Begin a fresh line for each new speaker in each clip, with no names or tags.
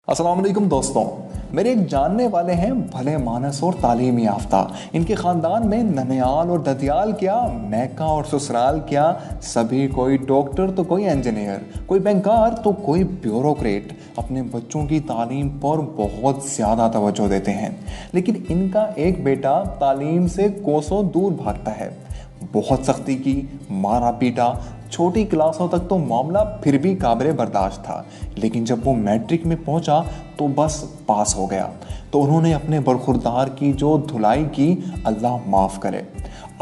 अस्सलाम वालेकुम दोस्तों, मेरे एक जानने वाले हैं भले मानस और तालीम याफ्ता। इनके ख़ानदान में ननियाल और ददियाल क्या, मैका और ससुराल क्या, सभी कोई डॉक्टर तो कोई इंजीनियर, कोई बैंकर तो कोई ब्यूरोक्रेट अपने बच्चों की तालीम पर बहुत ज़्यादा तवज्जो देते हैं। लेकिन इनका एक बेटा तालीम से कोसों दूर भागता है। बहुत सख्ती की, मारा पीटा, छोटी क्लासों तक तो मामला फिर भी काबिल बर्दाश्त था, लेकिन जब वो मैट्रिक में पहुंचा तो बस पास हो गया। तो उन्होंने अपने बरखुरदार की जो धुलाई की, अल्लाह माफ़ करे।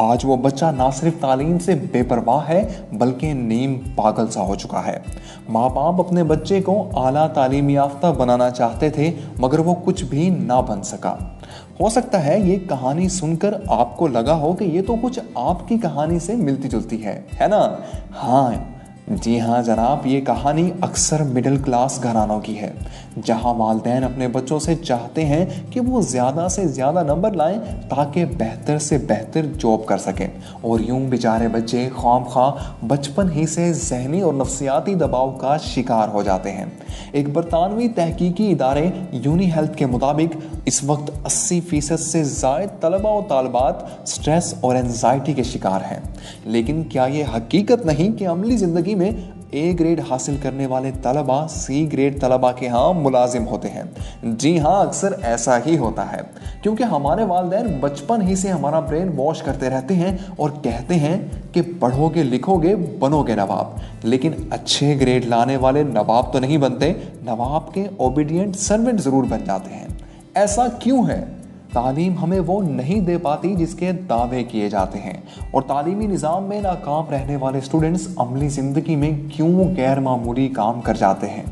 आज वो बच्चा ना सिर्फ तालीम से बेपरवाह है बल्कि नीम पागल सा हो चुका है। माँ बाप अपने बच्चे को आला तालीम याफ्ता बनाना चाहते थे, मगर वो कुछ भी ना बन सका। हो सकता है ये कहानी सुनकर आपको लगा हो कि ये तो कुछ आपकी कहानी से मिलती जुलती है ना? हाँ जी हाँ जनाब, ये कहानी अक्सर मिडिल क्लास घरानों की है, जहाँ वालिदैन अपने बच्चों से चाहते हैं कि वो ज़्यादा से ज़्यादा नंबर लाएं ताकि बेहतर से बेहतर जॉब कर सकें, और यूं बेचारे बच्चे ख्वामख्वाह बचपन ही से ज़हनी और नफ्सियाती दबाव का शिकार हो जाते हैं। एक बरतानवी तहकीकी इदारे यूनी हेल्थ के मुताबिक इस वक्त 80% से ज़ायद तलबा और तालबात स्ट्रेस और एंजाइटी के शिकार हैं। लेकिन क्या ये हकीकत नहीं कि अमली ज़िंदगी में ए ग्रेड हासिल करने वाले तलबा सी ग्रेड तलबा के यहाँ मुलाजिम होते हैं? जी हाँ, अक्सर ऐसा ही होता है, क्योंकि हमारे वालिदैन बचपन ही से हमारा ब्रेन वॉश करते रहते हैं और कहते हैं कि पढ़ोगे लिखोगे बनोगे नवाब। लेकिन अच्छे ग्रेड लाने वाले नवाब तो नहीं बनते, नवाब के ओबीडियंट सर्वेंट ज़रूर बन जाते हैं। ऐसा क्यों है? तालीम हमें वो नहीं दे पाती जिसके दावे किए जाते हैं, और तालीमी निज़ाम में नाकाम रहने वाले स्टूडेंट्स अमली ज़िंदगी में क्यों गैर मामूली काम कर जाते हैं।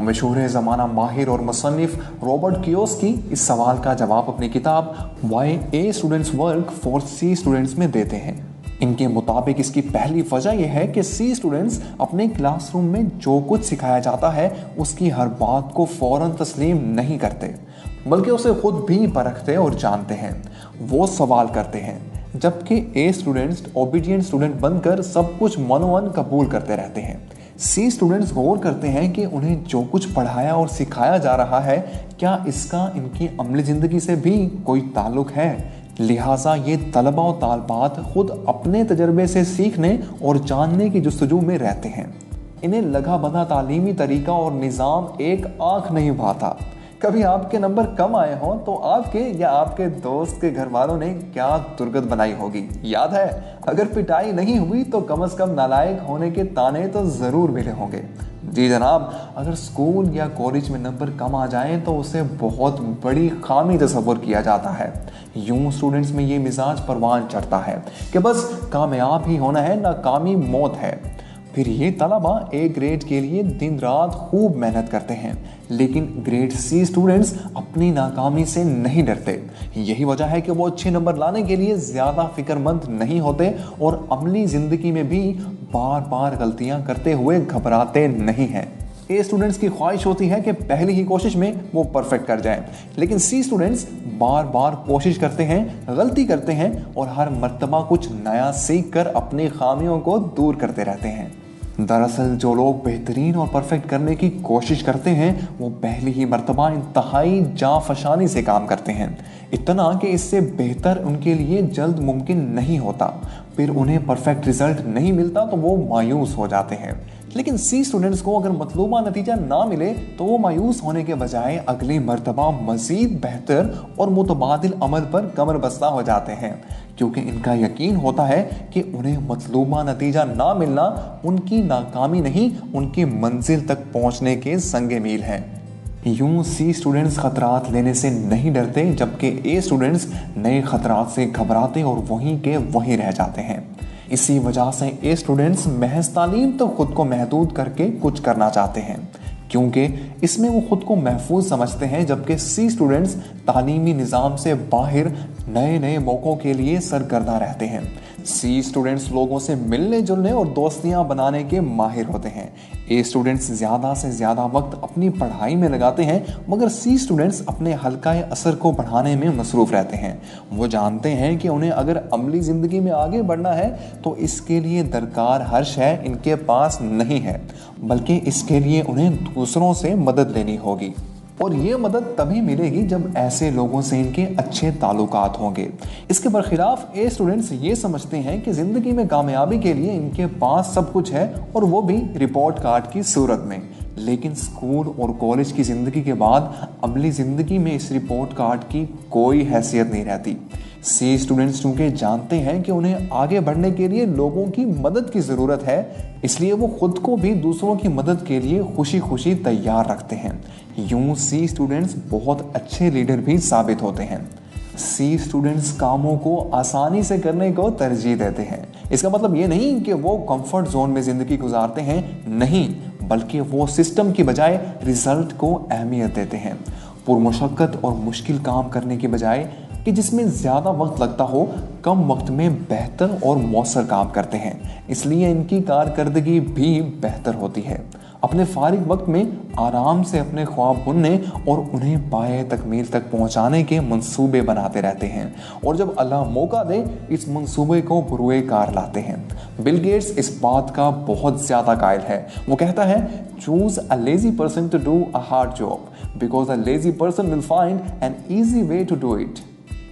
मशहूर ज़माना माहिर और मुसन्निफ रॉबर्ट कियोसाकी इस सवाल का जवाब अपनी किताब why A students work for C students में देते हैं। इनके मुताबिक इसकी पहली वजह यह है कि सी स्टूडेंट्स अपने क्लासरूम में जो कुछ सिखाया जाता है उसकी हर बात को फ़ौरन तस्लीम नहीं करते, बल्कि उसे खुद भी परखते और जानते हैं। वो सवाल करते हैं, जबकि ए स्टूडेंट्स ओबीडियंट स्टूडेंट बनकर सब कुछ मनोमन कबूल करते रहते हैं। सी स्टूडेंट्स गौर करते हैं कि उन्हें जो कुछ पढ़ाया और सिखाया जा रहा है, क्या इसका इनकी अमली ज़िंदगी से भी कोई ताल्लुक है। लिहाजा ये तलबा और तालबात खुद अपने तजर्बे से सीखने और जानने की जुस्तजू में रहते हैं। इन्हें लगा बंधा तालीमी तरीका और निज़ाम एक आँख नहीं भाता। कभी आपके नंबर कम आए हों तो आपके या आपके दोस्त के घर वालों ने क्या दुर्गत बनाई होगी, याद है? अगर पिटाई नहीं हुई तो कम से कम नालायक होने के ताने तो ज़रूर मिले होंगे। जी जनाब, अगर स्कूल या कॉलेज में नंबर कम आ जाएं तो उसे बहुत बड़ी खामी तस्वुर किया जाता है। यूं स्टूडेंट्स में ये मिजाज परवान चढ़ता है कि बस कामयाब ही होना है, नाकामी मौत है। फिर ये तलबा ए ग्रेड के लिए दिन रात खूब मेहनत करते हैं, लेकिन ग्रेड सी स्टूडेंट्स अपनी नाकामी से नहीं डरते। यही वजह है कि वो अच्छे नंबर लाने के लिए ज़्यादा फिक्रमंद नहीं होते और अमली ज़िंदगी में भी बार बार गलतियां करते हुए घबराते नहीं हैं। ए स्टूडेंट्स की ख्वाहिश होती है कि पहली ही कोशिश में वो परफेक्ट कर जाएं, लेकिन सी स्टूडेंट्स बार बार कोशिश करते हैं, गलती करते हैं और हर मर्तबा कुछ नया सीख कर अपनी खामियों को दूर करते रहते हैं। दरअसल जो लोग बेहतरीन और परफेक्ट करने की कोशिश करते हैं वो पहली ही मर्तबा इंतहाई जांफशानी से काम करते हैं, इतना कि इससे बेहतर उनके लिए जल्द मुमकिन नहीं होता। फिर उन्हें परफेक्ट रिजल्ट नहीं मिलता तो वो मायूस हो जाते हैं। लेकिन सी स्टूडेंट्स को अगर मतलूबा नतीजा ना मिले तो वो मायूस होने के बजाय अगली मर्तबा मज़ीद बेहतर और मुतबादिल अमल पर कमर बस्ता हो जाते हैं, क्योंकि इनका यकीन होता है कि उन्हें मतलूबा नतीजा ना मिलना उनकी नाकामी नहीं, उनकी मंजिल तक पहुंचने के संगे मील हैं। यूं सी स्टूडेंट्स खतरात लेने से नहीं डरते, जबकि ए स्टूडेंट्स नए खतरात से घबराते और वहीं के वहीं रह जाते हैं। इसी वजह से ए स्टूडेंट्स महज तालीम तो खुद को महदूद करके कुछ करना चाहते हैं, क्योंकि इसमें वो खुद को महफूज समझते हैं, जबकि सी स्टूडेंट्स तालीमी निज़ाम से बाहर नए नए मौक़ों के लिए सरगर्दा रहते हैं। सी स्टूडेंट्स लोगों से मिलने जुलने और दोस्तियां बनाने के माहिर होते हैं। ए स्टूडेंट्स ज़्यादा से ज़्यादा वक्त अपनी पढ़ाई में लगाते हैं, मगर सी स्टूडेंट्स अपने हल्काए असर को बढ़ाने में मसरूफ़ रहते हैं। वो जानते हैं कि उन्हें अगर अमली ज़िंदगी में आगे बढ़ना है तो इसके लिए दरकार हर शय इनके पास नहीं है, बल्कि इसके लिए उन्हें दूसरों से मदद लेनी होगी। और ये मदद तभी मिलेगी जब ऐसे लोगों से इनके अच्छे ताल्लुकात होंगे। इसके बरखिलाफ ए स्टूडेंट्स ये समझते हैं कि ज़िंदगी में कामयाबी के लिए इनके पास सब कुछ है और वो भी रिपोर्ट कार्ड की सूरत में। लेकिन स्कूल और कॉलेज की ज़िंदगी के बाद अगली ज़िंदगी में इस रिपोर्ट कार्ड की कोई हैसियत नहीं रहती। सी स्टूडेंट्स चूंकि जानते हैं कि उन्हें आगे बढ़ने के लिए लोगों की मदद की ज़रूरत है, इसलिए वो खुद को भी दूसरों की मदद के लिए खुशी खुशी तैयार रखते हैं। यूं सी स्टूडेंट्स बहुत अच्छे लीडर भी साबित होते हैं। सी स्टूडेंट्स कामों को आसानी से करने को तरजीह देते हैं। इसका मतलब ये नहीं कि वो कंफर्ट जोन में ज़िंदगी गुजारते हैं, नहीं, बल्कि वो सिस्टम की बजाय रिजल्ट को अहमियत देते हैं। पुरमुशक्कत और मुश्किल काम करने की बजाय कि जिसमें ज़्यादा वक्त लगता हो, कम वक्त में बेहतर और मौसर काम करते हैं, इसलिए इनकी कारकर्दगी भी बेहतर होती है। अपने फारिग वक्त में आराम से अपने ख्वाब बुनने और उन्हें पाए तकमील तक पहुंचाने के मंसूबे बनाते रहते हैं और जब अल्लाह मौका दे इस मंसूबे को बुरुए कार लाते हैं। बिल गेट्स इस बात का बहुत ज़्यादा कायल है। वो कहता है, choose a lazy person to do a hard job because a lazy person will find an easy way to do it.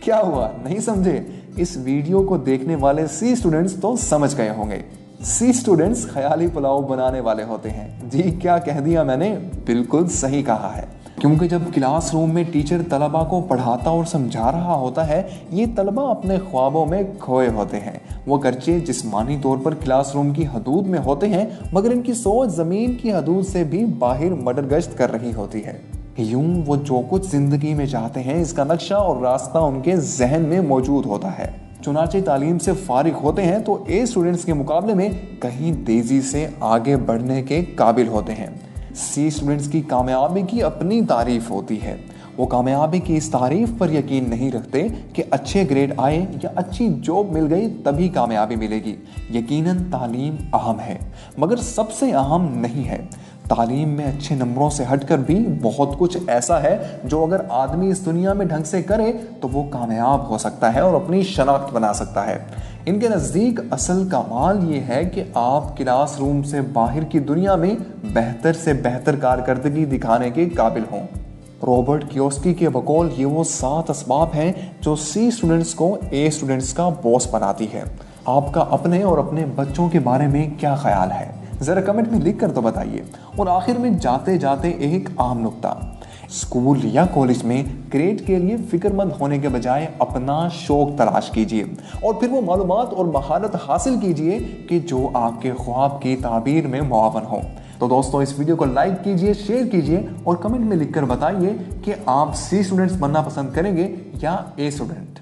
क्या हुआ, नहीं समझे? इस वीडियो को देखने वाले सी स्टूडेंट्स तो समझ गए होंगे। सी स्टूडेंट्स ख्याली पुलाव बनाने वाले होते हैं। जी क्या कह दिया मैंने, बिल्कुल सही कहा है। क्योंकि जब क्लासरूम में टीचर तलबा को पढ़ाता और समझा रहा होता है, ये तलबा अपने ख्वाबों में खोए होते हैं। वो गर्चे जिस्मानी तौर पर क्लासरूम की हदूद में होते हैं, मगर इनकी सोच ज़मीन की हदूद से भी बाहर मडरगश्त कर रही होती है। यूं वो जो कुछ जिंदगी में चाहते हैं, इसका नक्शा और रास्ता उनके जहन में मौजूद होता है। चुनाचे तालीम से फारिग होते हैं तो ए स्टूडेंट्स के मुकाबले में कहीं तेजी से आगे बढ़ने के काबिल होते हैं। सी स्टूडेंट्स की कामयाबी की अपनी तारीफ होती है। वो कामयाबी की इस तारीफ पर यकीन नहीं रखते कि अच्छे ग्रेड आए या अच्छी जॉब मिल गई तभी कामयाबी मिलेगी। यकीनन तालीम अहम है, मगर सबसे अहम नहीं है। तालीम में अच्छे नंबरों से हटकर भी बहुत कुछ ऐसा है जो अगर आदमी इस दुनिया में ढंग से करे तो वो कामयाब हो सकता है और अपनी शनाख्त बना सकता है। इनके नज़दीक असल कमाल ये है कि आप क्लासरूम से बाहर की दुनिया में बेहतर से बेहतर कारकर्दगी दिखाने के काबिल हों। रॉबर्ट कियोस्की के बकौल ये वो 7 असबाब हैं जो सी स्टूडेंट्स को ए स्टूडेंट्स का बॉस बनाती है। आपका अपने और अपने बच्चों के बारे में क्या ख्याल है, ज़रा कमेंट में लिख कर तो बताइए। और आखिर में जाते जाते एक आम नुक्ता, स्कूल या कॉलेज में ग्रेड के लिए फिक्रमंद होने के बजाय अपना शौक तलाश कीजिए और फिर वो मालूमात और महारत हासिल कीजिए कि जो आपके ख्वाब की ताबीर में मुआवन हो। तो दोस्तों, इस वीडियो को लाइक कीजिए, शेयर कीजिए और कमेंट में लिखकर बताइए कि आप सी स्टूडेंट्स बनना पसंद करेंगे या ए स्टूडेंट।